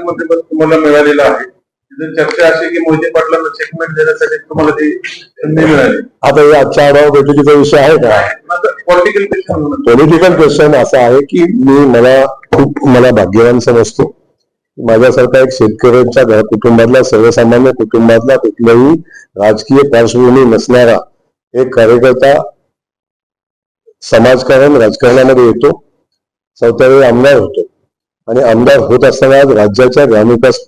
पालकमंत्रीपद तुम्हाला मिळालेलं आहे. तिथे चर्चा अशी की मोहिते पाटलांना चेकमेट देण्यासाठी तुम्हाला ती संधी मिळाली. आता या आजच्या आढावा बैठकीचा विषय आहे का? पॉलिटिकल क्वेश्चन असा आहे की मला भाग्यवान समजतो. माझ्यासारखा एक शेतकऱ्यांच्या कुटुंबातला, सर्वसामान्य कुटुंबातला, कुठल्याही राजकीय पार्श्वभूमी नसणारा एक कार्यकर्ता समाजकारण राजकारणामध्ये येतो, 4थ्या वेळी आमदार होतो आणि आमदार होत असताना राज्याच्या ग्रामविकास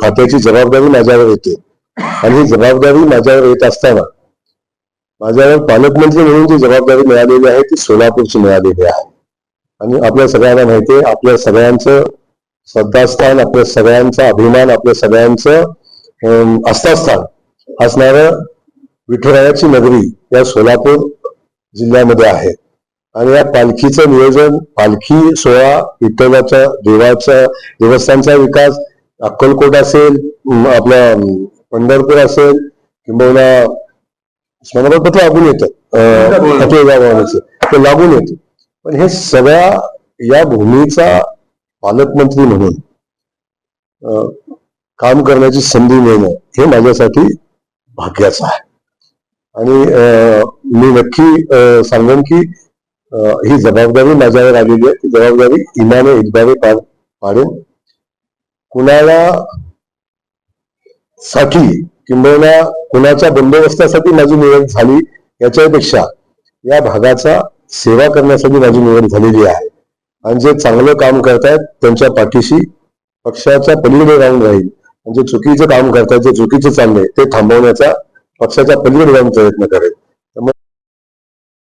खात्याची जबाबदारी माझ्यावर येते आणि ही जबाबदारी माझ्यावर येत असताना माझ्यावर पालकमंत्री म्हणून जी जबाबदारी मिळालेली आहे ती सोलापूरची मिळालेली आहे. आणि आपल्या सगळ्यांना माहिती आहे, आपल्या सगळ्यांचं श्रद्धास्थान, आपल्या सगळ्यांचा अभिमान, आपल्या सगळ्यांचं आस्थास्थान असणारं विठुरायाची नगरी या सोलापूर जिल्ह्यामध्ये आहे. आणि या पालखीचं नियोजन, पालखी सोहळा, विठ्ठलाच्या देवस्थानचा विकास, अक्कलकोट असेल, आपला पंढरपूर असेल, किंबहुना उस्मानाबाद लागून येतं, ते लागून येतं. पण हे सगळ्या या भूमीचा पालकमंत्री म्हणून काम करण्याची संधी मिळणं हे माझ्यासाठी भाग्याचं आहे. आणि मी नक्की सांगेन की ही जबाबदारी माझ्यावर आलेली आहे. ती जबाबदारी इमाने एकदाने पाडेन. कुणाला साठी किंबहुना कुणाच्या बंदोबस्तासाठी माझी निवड झाली याच्यापेक्षा या भागाचा सेवा करण्यासाठी माझी निवड झालेली आहे. आणि जे चांगलं काम करतायत त्यांच्या पाठीशी पक्षाच्या पलीकडे राहून राहील. म्हणजे चुकीचं काम करतायत, जे चुकीचं चाललंय ते थांबवण्याचा पक्षाच्या पलीकडे जाऊन प्रयत्न करेल.